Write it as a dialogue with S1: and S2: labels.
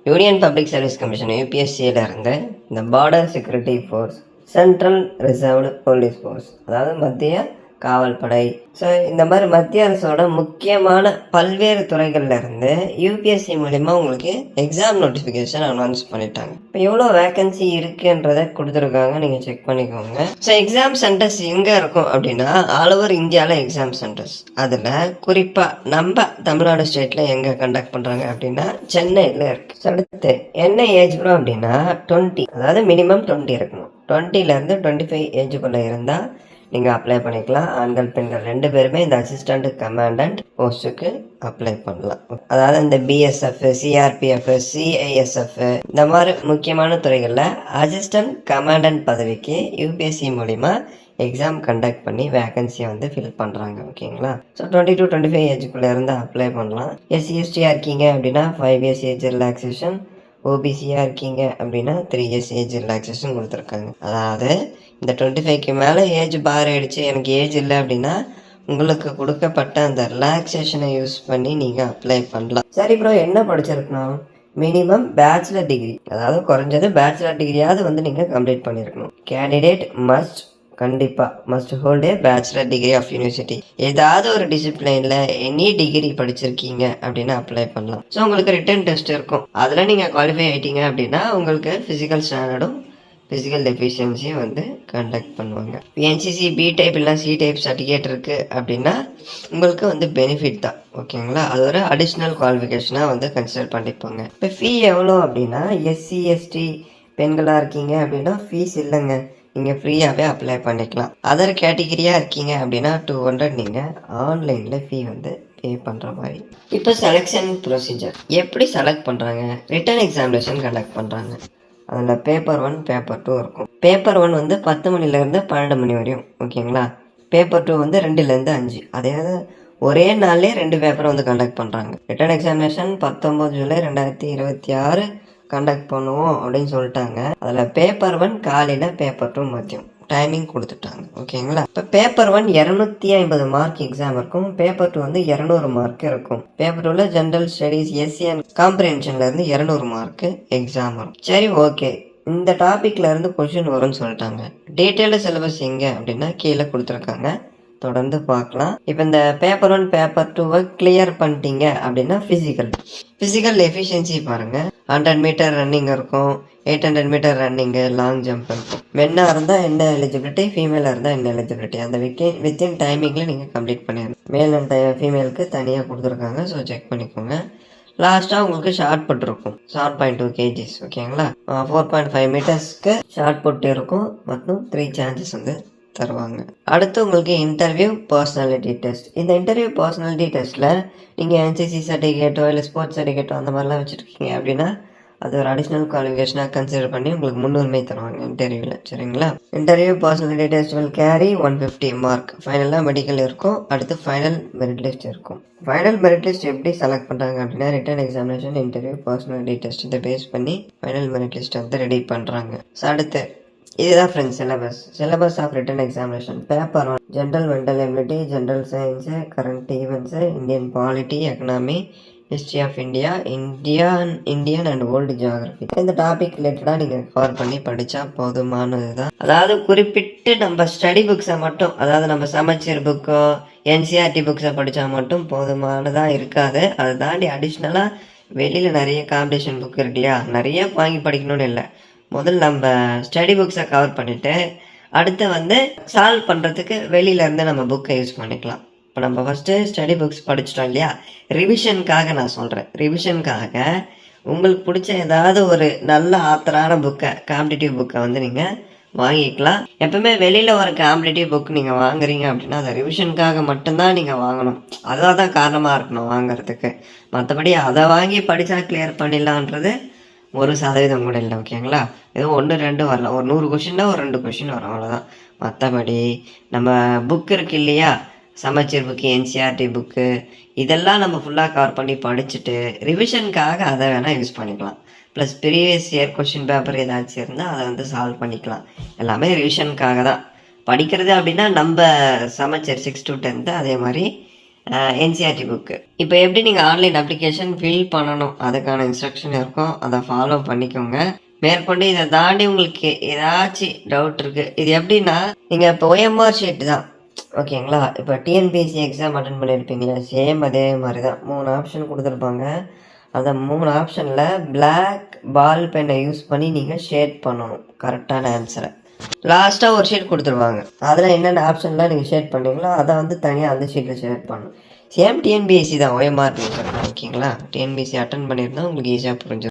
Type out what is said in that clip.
S1: Union public service commission யூபிஎஸ்சியில் இருந்து இந்த border security force, central reserved police force, அதாவது மத்திய காவல்படை. ஸோ இந்த மாதிரி மத்திய அரசோட முக்கியமான பல்வேறு துறைகள்ல இருந்து யூபிஎஸ்சி மூலிமா உங்களுக்கு எக்ஸாம் நோட்டிஃபிகேஷன் அனௌன்ஸ் பண்ணிட்டாங்க. இப்போ எவ்வளோ வேகன்சி இருக்குன்றதை கொடுத்துருக்காங்க, நீங்கள் செக் பண்ணிக்கோங்க. ஸோ எக்ஸாம் சென்டர்ஸ் எங்கே இருக்கும் அப்படின்னா ஆல் ஓவர் இந்தியாவில் எக்ஸாம் சென்டர்ஸ். அதில் குறிப்பாக நம்ம தமிழ்நாடு ஸ்டேட்டில் எங்கே கண்டக்ட் பண்ணுறாங்க அப்படின்னா சென்னையில் இருக்கு. அடுத்து என்ன ஏஜ் குரூப் அப்படின்னா 20, அதாவது மினிமம் 20 இருக்கணும். 20லேருந்து 25 ஏஜுக்குள்ளே இருந்தால் நீங்கள் அப்ளை பண்ணிக்கலாம். ஆண்கள் பெண்கள் 2 பேருமே இந்த அசிஸ்டண்ட் கமாண்டன்ட் போஸ்ட்டுக்கு அப்ளை பண்ணலாம். அதாவது இந்த பிஎஸ்எஃப், சிஆர்பிஎஃப், சிஐஎஸ்எஃப் இந்த மாதிரி முக்கியமான துறைகளில் அசிஸ்டன்ட் கமாண்டன்ட் பதவிக்கு யூபிஎஸ்சி மூலிமா எக்ஸாம் கண்டக்ட் பண்ணி வேகன்சியை வந்து ஃபில் பண்ணுறாங்க. ஓகேங்களா? ஸோ 20 to 25 ஏஜுக்குள்ளே இருந்து அப்ளை பண்ணலாம். எஸ்சிஎஸ்டியாக இருக்கீங்க அப்படின்னா 5 years ஏஜ் ரிலாக்ஸேஷன், ஓபிசியாக இருக்கீங்க அப்படின்னா 3 years ஏஜ் ரிலாக்ஸேஷன் கொடுத்துருக்காங்க. அதாவது இந்த 25க்கு மேலே ஏஜ் பார் ஆகிடுச்சு, எனக்கு ஏஜ் இல்லை அப்படின்னா உங்களுக்கு கொடுக்கப்பட்ட அந்த ரிலாக்ஸேஷனை யூஸ் பண்ணி நீங்கள் அப்ளை பண்ணலாம். சரி ப்ரோ, என்ன படிச்சிருக்கணும்? மினிமம் பேச்சுலர் டிகிரி, அதாவது குறைஞ்சது பேச்சுலர் டிகிரியாவது வந்து நீங்கள் கம்ப்ளீட் பண்ணியிருக்கணும். Candidate must hold a bachelor degree of university. ஏதாவது ஒரு டிசிப்ளினில் எனி டிகிரி படிச்சிருக்கீங்க அப்படின்னா அப்ளை பண்ணலாம். ஸோ உங்களுக்கு ரிட்டன் டெஸ்ட் இருக்கும், அதில் நீங்கள் குவாலிஃபை ஆகிட்டீங்க அப்படின்னா உங்களுக்கு ஃபிசிக்கல் ஸ்டாண்டர்டும் ஃபிசிக்கல் டெஃபிஷியன்சியும் வந்து கண்டக்ட் பண்ணுவாங்க. என்சிசி பி டைப் இல்லை சி டைப் சர்டிஃபிகேட் இருக்குது அப்படின்னா உங்களுக்கு வந்து பெனிஃபிட் தான். ஓகேங்களா? அது ஒரு அடிஷ்னல் குவாலிஃபிகேஷனாக வந்து கன்சிடர் பண்ணிப்பாங்க. இப்போ ஃபீ எவ்வளோ அப்படின்னா எஸ்சி எஸ்டி பெண்களாக இருக்கீங்க அப்படின்னா ஃபீஸ் இல்லைங்க, நீங்கள் ஃப்ரீயாகவே அப்ளை பண்ணிக்கலாம். அதர் கேட்டகிரியாக இருக்கீங்க அப்படின்னா 200 நீங்கள் ஆன்லைனில் ஃபீ வந்து பே பண்ணுற மாதிரி. இப்போ செலெக்ஷன் ப்ரொசீஜர் எப்படி செலக்ட் பண்ணுறாங்க? ரிட்டன் எக்ஸாமினேஷன் கண்டக்ட் பண்ணுறாங்க. அதில் பேப்பர் 1 பேப்பர் 2 இருக்கும். பேப்பர் 1 வந்து 10 மணிலேருந்து 12 மணி வரையும். ஓகேங்களா? பேப்பர் 2 வந்து 2லேருந்து 5. அதாவது ஒரே நாள்லேயே 2 பேப்பரை வந்து கண்டக்ட் பண்ணுறாங்க. ரிட்டன் எக்ஸாமினேஷன் 19 ஜூலை 2026 கண்டக்ட் பண்ணுவோம் அப்படின்னு சொல்லிட்டாங்க. அதில் பேப்பர் 1 காலையில், பேப்பர் 2 மதியம் டைமிங் கொடுத்துட்டாங்க. ஓகேங்களா? இப்போ பேப்பர் 1 250 மார்க் எக்ஸாம் இருக்கும். பேப்பர் 2 வந்து 200 மார்க் இருக்கும். பேப்பர் 2ல ஜென்ரல் ஸ்டடீஸ், எஸ்சி அண்ட் காம்ப்ரிஹென்ஷன்ல இருந்து 200 மார்க் எக்ஸாம் வரும். சரி, ஓகே, இந்த டாபிக்ல இருந்து கொஸ்டின் வரும்னு சொல்லிட்டாங்க. டீட்டெயில்டு சிலபஸ் எங்க அப்படின்னா கீழே கொடுத்துருக்காங்க, தொடர்ந்து பார்க்கலாம். இப்போ இந்த பேப்பர் 1 பேப்பர் 2 கிளியர் பண்ணிட்டீங்க அப்படின்னா ஃபிசிக்கல் எஃபிஷியன்சி பாருங்கள். 100 மீட்டர் ரன்னிங் இருக்கும், 800 மீட்டர் ரன்னிங்கு, லாங் ஜம்ப் இருக்கும். மென்னாக இருந்தால் என்ன எலிஜிபிலிட்டி, ஃபீமேலாக இருந்தால் என்ன எலிஜிபிலிட்டி, அந்த வித்தின் டைமிங்கில் நீங்கள் கம்ப்ளீட் பண்ணிடணும். மேல் அண்ட் ஃபீமேலுக்கு தனியாக கொடுத்துருக்காங்க. ஸோ செக் பண்ணிக்கோங்க. லாஸ்ட்டாக உங்களுக்கு ஷார்ட் புட் இருக்கும், 7.2 kgs. ஓகேங்களா? 4.5 மீட்டர்ஸ்க்கு ஷார்ட் புட் இருக்கும். மற்றும் 3 சான்சஸ் வந்து தருவாங்க. அடுத்து உங்களுக்கு இன்டர்வியூ பர்சனாலிட்டி டெஸ்ட். இந்த இன்டர்வியூ பர்சனாலிட்டி டெஸ்ட்டில் நீங்கள் என்சிசி சர்டிஃபிகேட்டோ இல்லை ஸ்போர்ட்ஸ் சர்டிஃபிகேட்டோ அந்த மாதிரிலாம் வச்சுருக்கீங்க அப்படின்னா அது ஒரு அடிஷ்னல் குவாலிஃபிகேஷனாக கன்சிடர் பண்ணி உங்களுக்கு முன்னுரிமை தருவாங்க இன்டர்வியூவில். சரிங்களா? Interview personality test will carry 150 mark. ஃபைனலாக மெடிக்கல் இருக்கும். அடுத்து ஃபைனல் மெரிட் லிஸ்ட் இருக்கும். ஃபைனல் மெரிட் லிஸ்ட் எப்படி செலக்ட் பண்ணுறாங்க அப்படின்னா written examination, interview, personality test இதை பேஸ் பண்ணி ஃபைனல் மெரிட் லிஸ்ட் வந்து ரெடி பண்ணுறாங்க. ஸோ அடுத்து இதுதான் friends syllabus of written examination. Paper 1 general mental ability, general science, current events, Indian polity, economy, history of India, Indian and world geography. இந்த topic ரிலேட்டடாக நீங்கள் cover பண்ணி படித்தா போதுமானது தான். அதாவது குறிப்பிட்டு நம்ம ஸ்டடி புக்ஸை மட்டும், அதாவது நம்ம சமச்சீர் புக்கோ என்சிஆர்டி புக்ஸை படித்தா மட்டும் போதுமானதாக இருக்காது. அதை தாண்டி அடிஷ்னலாக வெளியில் நிறைய காம்படிஷன் புக் இருக்கு இல்லையா, நிறைய வாங்கி படிக்கணும்னு இல்லை. முதல்ல நம்ம ஸ்டடி புக்ஸை கவர் பண்ணிவிட்டு அடுத்து வந்து சால்வ் பண்ணுறதுக்கு வெளியிலேருந்து நம்ம புக்கை யூஸ் பண்ணிக்கலாம். இப்போ நம்ம ஃபஸ்ட்டு ஸ்டடி புக்ஸ் படிச்சிட்டோம் இல்லையா, ரிவிஷனுக்காக நான் சொல்கிறேன். ரிவிஷனுக்காக உங்களுக்கு பிடிச்ச ஏதாவது ஒரு நல்ல ஆத்தரான புக்கை, காம்படிட்டிவ் புக்கை வந்து நீங்கள் வாங்கிக்கலாம். எப்பவுமே வெளியில் ஒரு காம்படிட்டிவ் புக் நீங்கள் வாங்குறீங்க அப்படின்னா அதை ரிவிஷனுக்காக மட்டும்தான் நீங்கள் வாங்கணும். அதான் தான் காரணமாக இருக்கணும் வாங்குறதுக்கு. மற்றபடி அதை வாங்கி படித்தா கிளியர் பண்ணிடலான்றது 1% கூட இல்லை. ஓகேங்களா? ஏதோ 1 2 வரலாம். ஒரு 100 கொஷின்னா ஒரு 2 கொஷின் வரும், அவ்வளோதான். மற்றபடி நம்ம புக்கு இருக்கு இல்லையா, சமச்சீர் புக்கு, என்சிஆர்டி புக்கு, இதெல்லாம் நம்ம ஃபுல்லாக கவர் பண்ணி படிச்சுட்டு ரிவிஷனுக்காக அதை வேணால் யூஸ் பண்ணிக்கலாம். Plus previous year question paper ஏதாச்சும் இருந்தால் அதை வந்து சால்வ் பண்ணிக்கலாம். எல்லாமே ரிவிஷனுக்காக தான் படிக்கிறது. அப்படின்னா நம்ம சமச்சீர் 6 to 10 அதே மாதிரி என்சிஆர்டி புக்கு. இப்போ எப்படி நீங்கள் ஆன்லைன் அப்ளிகேஷன் ஃபில் பண்ணணும் அதுக்கான இன்ஸ்ட்ரக்ஷன் இருக்கும், அதை ஃபாலோ பண்ணிக்கோங்க. மேற்கொண்டு இதை தாண்டி உங்களுக்கு ஏதாச்சும் டவுட் இருக்குது, இது எப்படின்னா நீங்கள் இப்போ OMR ஷீட் தான் ஓகேங்களா. இப்போ டிஎன்பிஎஸ்சி எக்ஸாம் அட்டன் பண்ணியிருப்பீங்களா, சேம் அதே மாதிரி தான் 3 ஆப்ஷன் கொடுத்துருப்பாங்க. அந்த 3 ஆப்ஷனில் பிளாக் பால் பென்னை யூஸ் பண்ணி நீங்கள் ஷேட் பண்ணணும் கரெக்டான ஆன்சரை. லாஸ்ட்டாக ஒரு ஷீட் கொடுத்துருவாங்க, அதில் என்னென்ன ஆப்ஷன்லாம் நீங்கள் ஷேட் பண்ணீங்களோ அதை வந்து தனியாக அந்த ஷீட்டில் ஷேட் பண்ணணும். சேம் டிஎன்பிஎஸ்சி தான் OMR பேப்பர் ஓகேங்களா. டிஎன்பிஎஸ்சி அட்டன் பண்ணியிருந்தால் உங்களுக்கு ஈஸியாக புரிஞ்சிடும்.